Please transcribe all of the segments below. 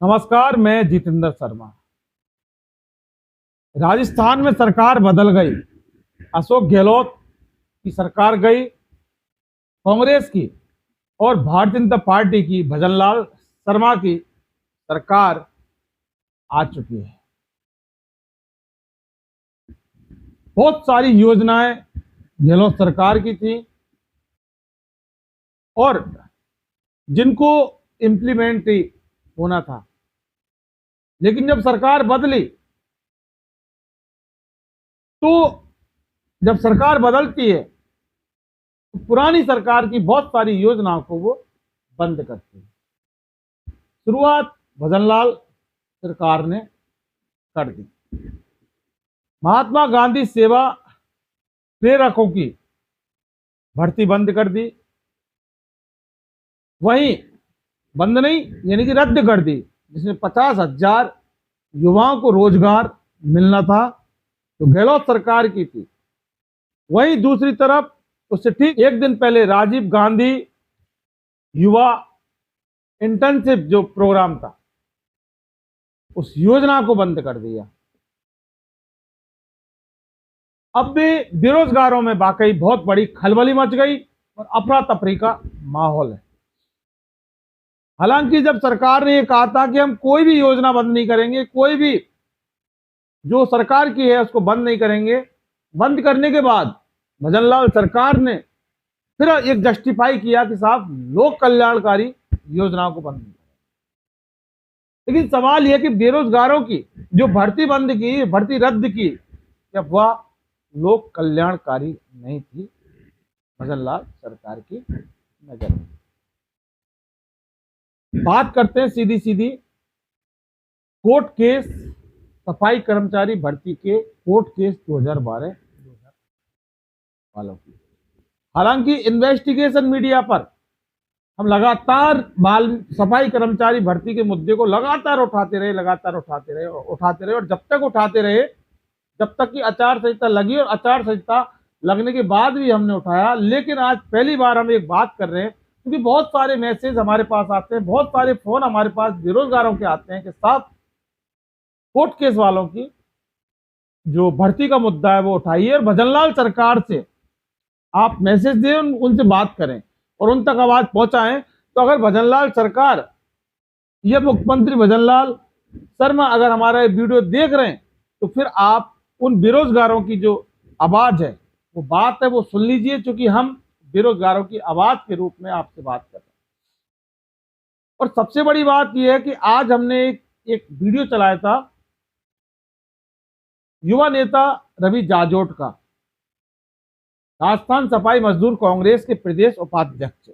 नमस्कार, मैं जितेंद्र शर्मा। राजस्थान में सरकार बदल गई। अशोक गहलोत की सरकार गई, कांग्रेस की, और भारतीय जनता पार्टी की भजनलाल शर्मा की सरकार आ चुकी है। बहुत सारी योजनाएं गहलोत सरकार की थी और जिनको इम्प्लीमेंट होना था, लेकिन जब सरकार बदली तो जब सरकार बदलती है तो पुरानी सरकार की बहुत सारी योजनाओं को वो बंद करती है। शुरुआत भजनलाल सरकार ने कर दी। महात्मा गांधी सेवा प्रेरकों की भर्ती बंद कर दी। वहीं बंद नहीं, यानी कि रद्द कर दी, जिसमें 50,000 युवाओं को रोजगार मिलना था, तो गहलोत सरकार की थी। वहीं दूसरी तरफ उससे ठीक एक दिन पहले राजीव गांधी युवा इंटर्नशिप जो प्रोग्राम था, उस योजना को बंद कर दिया। अब भी बेरोजगारों में वाकई बहुत बड़ी खलबली मच गई और अफरा तफरी का माहौल है। हालांकि जब सरकार ने यह कहा था कि हम कोई भी योजना बंद नहीं करेंगे, कोई भी जो सरकार की है उसको बंद नहीं करेंगे, बंद करने के बाद भजनलाल सरकार ने फिर एक जस्टिफाई किया कि साहब लोक कल्याणकारी योजनाओं को बंद नहीं करेंगे। लेकिन सवाल यह कि बेरोजगारों की जो भर्ती बंद की, भर्ती रद्द की, जब वह लोक कल्याणकारी नहीं थी भजनलाल सरकार की नजर में। बात करते हैं सीधी सीधी कोर्ट केस, सफाई कर्मचारी भर्ती के कोर्ट केस 2012 वालों की। हालांकि इन्वेस्टिगेशन मीडिया पर हम लगातार बाल सफाई कर्मचारी भर्ती के मुद्दे को लगातार उठाते रहे और जब तक उठाते रहे, जब तक कि आचार संहिता लगी, और आचार संहिता लगने के बाद भी हमने उठाया। लेकिन आज पहली बार हम एक बात कर रहे हैं, क्योंकि बहुत सारे मैसेज हमारे पास आते हैं, बहुत सारे फोन हमारे पास बेरोजगारों के आते हैं कि साहब कोर्ट केस वालों की जो भर्ती का मुद्दा है वो उठाइए और भजनलाल सरकार से आप मैसेज दें, उनसे बात करें और उन तक आवाज पहुंचाएं। तो अगर भजनलाल सरकार, ये मुख्यमंत्री भजनलाल शर्मा अगर हमारा ये वीडियो देख रहे हैं, तो फिर आप उन बेरोजगारों की जो आवाज है, वो बात है, वो सुन लीजिए, क्योंकि हम बेरोजगारों की आवाज के रूप में आपसे बात कर रहे हैं। और सबसे बड़ी बात यह है कि आज हमने एक वीडियो चलाया था युवा नेता रवि जाजोट का, राजस्थान सफाई मजदूर कांग्रेस के प्रदेश उपाध्यक्ष।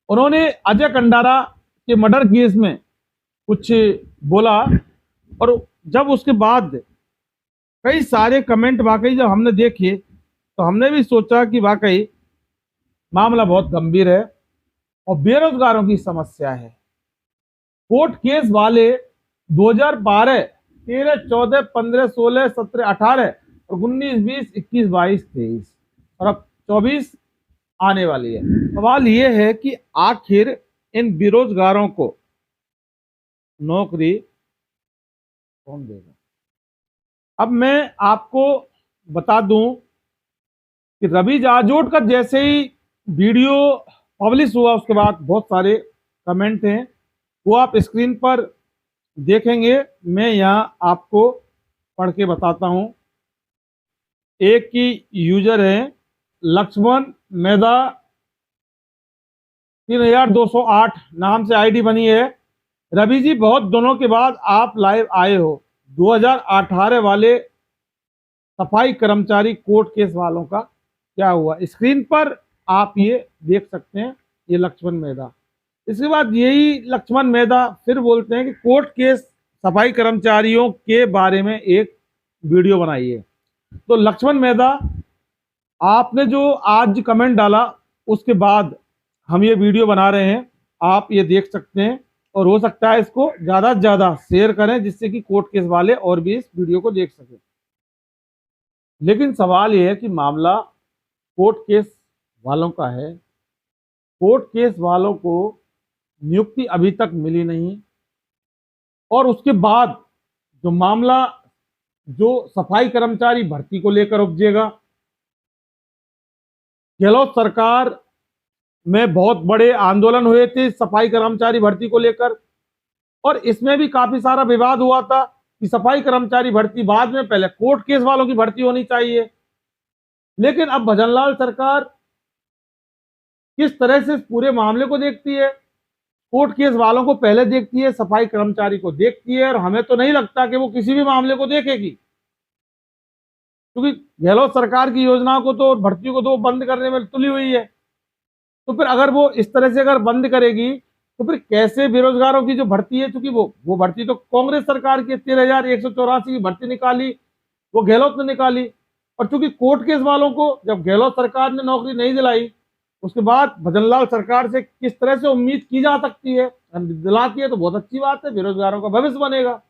उन्होंने अजय कंडारा के मर्डर केस में कुछ बोला, और जब उसके बाद कई सारे कमेंट वाकई जब हमने देखे तो हमने भी सोचा कि वाकई मामला बहुत गंभीर है और बेरोजगारों की समस्या है। कोर्ट केस वाले 2012, 13, 14, 15, 16, 17, 18 और 19, 20, 21, 22, 23 और अब 24 आने वाली है। सवाल यह है कि आखिर इन बेरोजगारों को नौकरी कौन देगा। अब मैं आपको बता दूं कि रवि जाजोट का जैसे ही वीडियो पब्लिश हुआ, उसके बाद बहुत सारे कमेंट हैं, वो आप स्क्रीन पर देखेंगे। मैं यहां आपको पढ़ के बताता हूं। एक की यूजर है लक्ष्मण मेधा 3208 नाम से आईडी बनी है। रवि जी, बहुत दिनों के बाद आप लाइव आए हो। 2018 वाले सफाई कर्मचारी कोर्ट केस वालों का क्या हुआ, स्क्रीन पर आप ये देख सकते हैं। ये लक्ष्मण मेधा। इसके बाद यही लक्ष्मण मेधा फिर बोलते हैं कि कोर्ट केस सफाई कर्मचारियों के बारे में एक वीडियो बनाई है। तो लक्ष्मण मेधा, आपने जो आज कमेंट डाला उसके बाद हम ये वीडियो बना रहे हैं, आप ये देख सकते हैं, और हो सकता है इसको ज्यादा से ज्यादा शेयर करें, जिससे कि कोर्ट केस वाले और भी इस वीडियो को देख सकें। लेकिन सवाल यह है कि मामला कोर्ट केस वालों का है। कोर्ट केस वालों को नियुक्ति अभी तक मिली नहीं। और उसके बाद जो मामला जो सफाई कर्मचारी भर्ती को लेकर उपजेगा, गहलोत सरकार में बहुत बड़े आंदोलन हुए थे सफाई कर्मचारी भर्ती को लेकर, और इसमें भी काफी सारा विवाद हुआ था कि सफाई कर्मचारी भर्ती बाद में, पहले कोर्ट केस वालों की भर्ती होनी चाहिए। लेकिन अब भजनलाल सरकार किस तरह से इस पूरे मामले को देखती है, कोर्ट केस वालों को पहले देखती है, सफाई कर्मचारी को देखती है, और हमें तो नहीं लगता कि वो किसी भी मामले को देखेगी, क्योंकि गहलोत सरकार की योजनाओं को तो, भर्तियों को तो बंद करने में तुली हुई है। तो फिर अगर वो इस तरह से अगर बंद करेगी तो फिर कैसे बेरोजगारों की जो भर्ती है, चूंकि वो भर्ती तो कांग्रेस सरकार की 13,184 की भर्ती निकाली, वो गहलोत ने निकाली, और चूंकि कोर्ट केस वालों को जब गहलोत सरकार ने नौकरी नहीं दिलाई, उसके बाद भजनलाल सरकार से किस तरह से उम्मीद की जा सकती है, दिलाती है तो बहुत अच्छी बात है, बेरोजगारों का भविष्य बनेगा।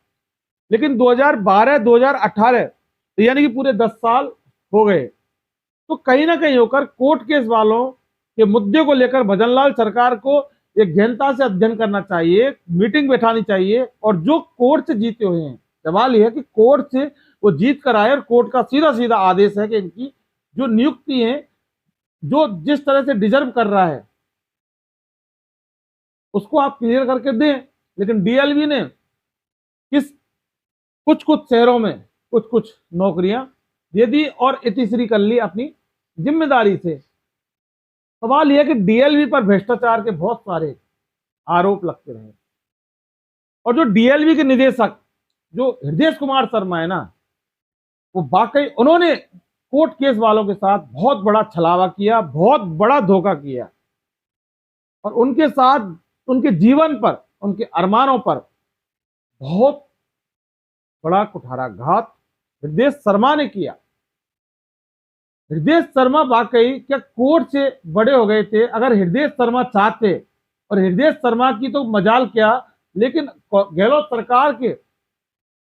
लेकिन 2012-2018 यानी कि पूरे 10 साल हो गए, तो कहीं ना कहीं होकर कोर्ट केस वालों के मुद्दे को लेकर भजनलाल सरकार को एक गहनता से अध्ययन करना चाहिए, मीटिंग बैठानी चाहिए, और जो कोर्ट से जीते हुए हैं, सवाल यह है कि कोर्ट से वो जीत कर आए और कोर्ट का सीधा सीधा आदेश है कि इनकी जो नियुक्ति है, जो जिस तरह से डिजर्व कर रहा है, उसको आप क्लियर करके दें। लेकिन डीएलवी ने किस कुछ कुछ शहरों में कुछ कुछ नौकरियां दे दी और इतिश्री कर ली अपनी जिम्मेदारी से। सवाल यह है कि डीएलवी पर भ्रष्टाचार के बहुत सारे आरोप लगते रहे, और जो डीएलवी के निदेशक जो हृदय कुमार शर्मा है ना, वो वाकई उन्होंने कोर्ट केस वालों के साथ बहुत बड़ा छलावा किया, बहुत बड़ा धोखा किया, और उनके साथ उनके जीवन पर, उनके अरमानों पर बहुत बड़ा कुठाराघात हृदय शर्मा ने किया। हृदय शर्मा वाकई क्या कोर्ट से बड़े हो गए थे? अगर हृदय शर्मा चाहते, और हृदय शर्मा की तो मजाल क्या, लेकिन गहलोत सरकार के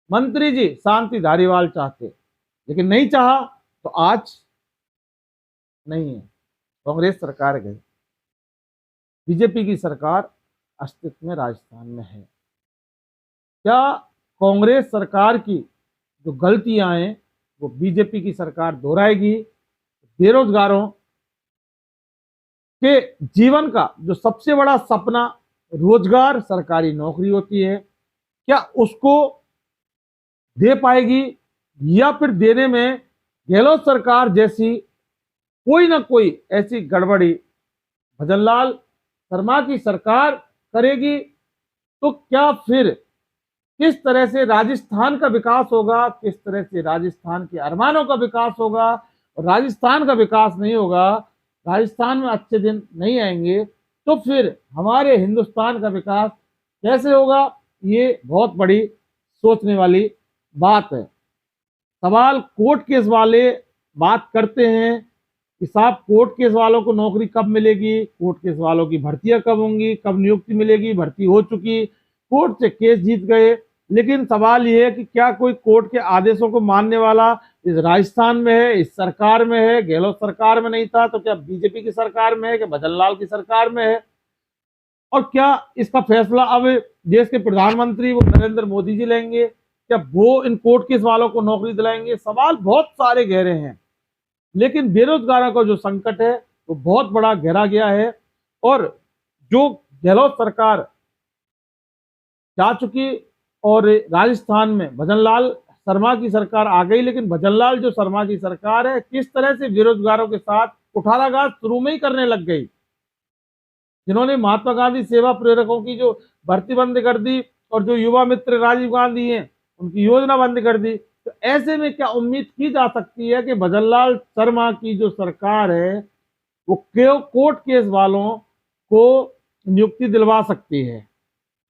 मंत्री जी शांति धारीवाल चाहते, लेकिन नहीं चाहा, तो आज नहीं है, कांग्रेस सरकार गई, बीजेपी की सरकार अस्तित्व में राजस्थान में है। क्या कांग्रेस सरकार की जो गलतियां हैं वो बीजेपी की सरकार दोहराएगी? बेरोजगारों के जीवन का जो सबसे बड़ा सपना रोजगार, सरकारी नौकरी होती है, क्या उसको दे पाएगी, या फिर देने में गहलोत सरकार जैसी कोई ना कोई ऐसी गड़बड़ी भजनलाल शर्मा की सरकार करेगी? तो क्या फिर किस तरह से राजस्थान का विकास होगा, किस तरह से राजस्थान के अरमानों का विकास होगा? और राजस्थान का विकास नहीं होगा, राजस्थान में अच्छे दिन नहीं आएंगे, तो फिर हमारे हिंदुस्तान का विकास कैसे होगा? ये बहुत बड़ी सोचने वाली बात है। सवाल कोर्ट केस वाले बात करते हैं कि साहब कोर्ट केस वालों को नौकरी कब मिलेगी, कोर्ट केस वालों की भर्तियां कब होंगी, कब नियुक्ति मिलेगी, भर्ती हो चुकी, कोर्ट से केस जीत गए। लेकिन सवाल यह है कि क्या कोई कोर्ट के आदेशों को मानने वाला इस राजस्थान में है, इस सरकार में है? गहलोत सरकार में नहीं था तो क्या बीजेपी की सरकार में है, कि भजनलाल की सरकार में है? और क्या इसका फैसला अब देश के प्रधानमंत्री वो नरेंद्र मोदी जी लेंगे? क्या वो इन कोर्ट केस वालों को नौकरी दिलाएंगे? सवाल बहुत सारे गहरे हैं, लेकिन बेरोजगारों का जो संकट है वो बहुत बड़ा गहरा गया है। और जो गहलोत सरकार जा चुकी, और राजस्थान में भजनलाल शर्मा की सरकार आ गई, लेकिन भजनलाल जो शर्मा की सरकार है किस तरह से बेरोजगारों के साथ कुठाराघात शुरू में ही करने लग गई, जिन्होंने महात्मा गांधी सेवा प्रेरकों की जो भर्ती बंद कर दी, और जो युवा मित्र राजीव गांधी हैं उनकी योजना बंद कर दी, तो ऐसे में क्या उम्मीद की जा सकती है कि भजनलाल शर्मा की जो सरकार है वो कोर्ट केस वालों को नियुक्ति दिलवा सकती है?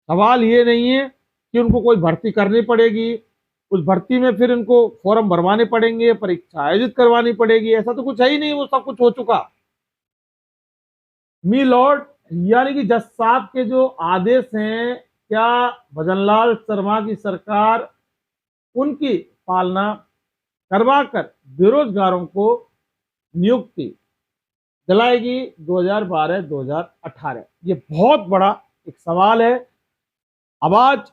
सवाल ये नहीं है कि उनको कोई भर्ती करनी पड़ेगी, उस भर्ती में फिर उनको फॉर्म भरवाने पड़ेंगे, परीक्षा आयोजित करवानी पड़ेगी, ऐसा तो कुछ है ही नहीं, वो सब कुछ हो चुका। मी लॉर्ड यानी कि जज साहब के जो आदेश हैं, क्या भजनलाल शर्मा की सरकार उनकी पालना करवाकर बेरोजगारों को नियुक्ति दिलाएगी 2012-2018? ये बहुत बड़ा एक सवाल है। अब आज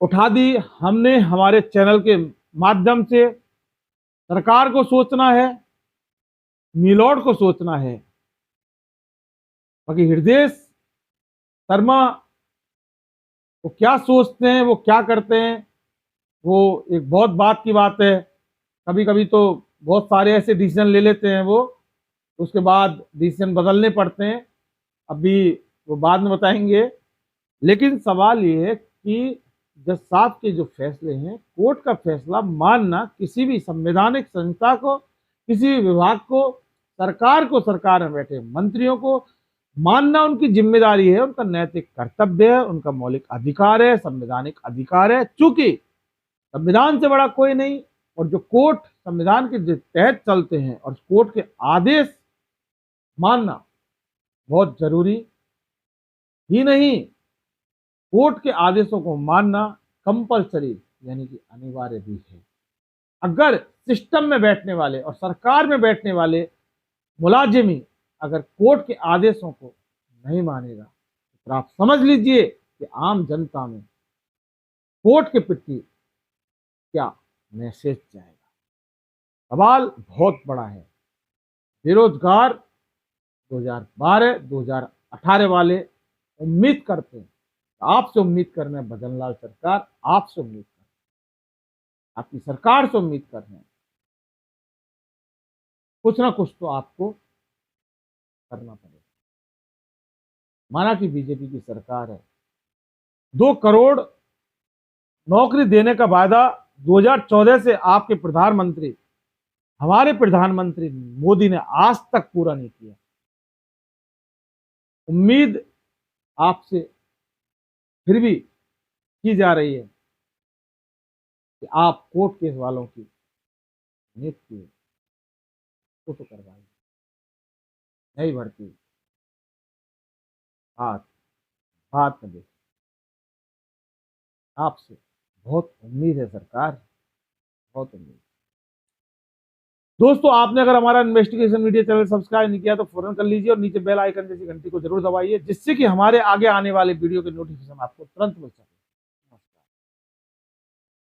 उठा दी। हमने हमारे चैनल के माध्यम से सरकार को सोचना है, मिलोड को सोचना है। बाकी हृदय शर्मा वो क्या सोचते हैं, वो क्या करते हैं, वो एक बहुत बात की बात है। कभी कभी तो बहुत सारे ऐसे डिसीजन ले लेते हैं वो, उसके बाद डिसीजन बदलने पड़ते हैं, अभी वो बाद में बताएंगे। लेकिन सवाल ये है कि जज साहब के जो फैसले हैं, कोर्ट का फैसला मानना किसी भी संवैधानिक संस्था को, किसी भी विभाग को, सरकार को, सरकार में बैठे मंत्रियों को मानना उनकी जिम्मेदारी है, उनका नैतिक कर्तव्य है, उनका मौलिक अधिकार है, संवैधानिक अधिकार है। चूंकि संविधान से बड़ा कोई नहीं, और जो कोर्ट संविधान के तहत चलते हैं, और कोर्ट के आदेश मानना बहुत जरूरी ही नहीं, कोर्ट के आदेशों को मानना कंपलसरी यानी कि अनिवार्य भी है। अगर सिस्टम में बैठने वाले और सरकार में बैठने वाले मुलाजिमी अगर कोर्ट के आदेशों को नहीं मानेगा, तो आप समझ लीजिए कि आम जनता में कोर्ट के प्रति क्या मैसेज जाएगा। सवाल बहुत बड़ा है। बेरोजगार 2012-2018 वाले उम्मीद करते हैं, आपसे उम्मीद कर रहे हैं भजनलाल सरकार, आपसे उम्मीद कर रहे हैं, आपकी सरकार से उम्मीद कर रहे हैं, कुछ ना कुछ तो आपको करना पड़ेगा। माना कि बीजेपी की सरकार है, 2 करोड़ नौकरी देने का वादा 2014 से आपके प्रधानमंत्री, हमारे प्रधानमंत्री मोदी ने आज तक पूरा नहीं किया। उम्मीद आपसे फिर भी की जा रही है कि आप कोर्ट केस वालों की नियुक्ति को तो करवाइए, नहीं भर्ती बात में देख। आपसे बहुत उम्मीद है सरकार, बहुत उम्मीद। दोस्तों, आपने अगर हमारा इन्वेस्टिगेशन मीडिया चैनल सब्सक्राइब नहीं किया तो फौरन कर लीजिए, और नीचे बेल आइकन जैसी घंटी को जरूर दबाइए, जिससे कि हमारे आगे आने वाले वीडियो के नोटिफिकेशन आपको तुरंत मिल सके।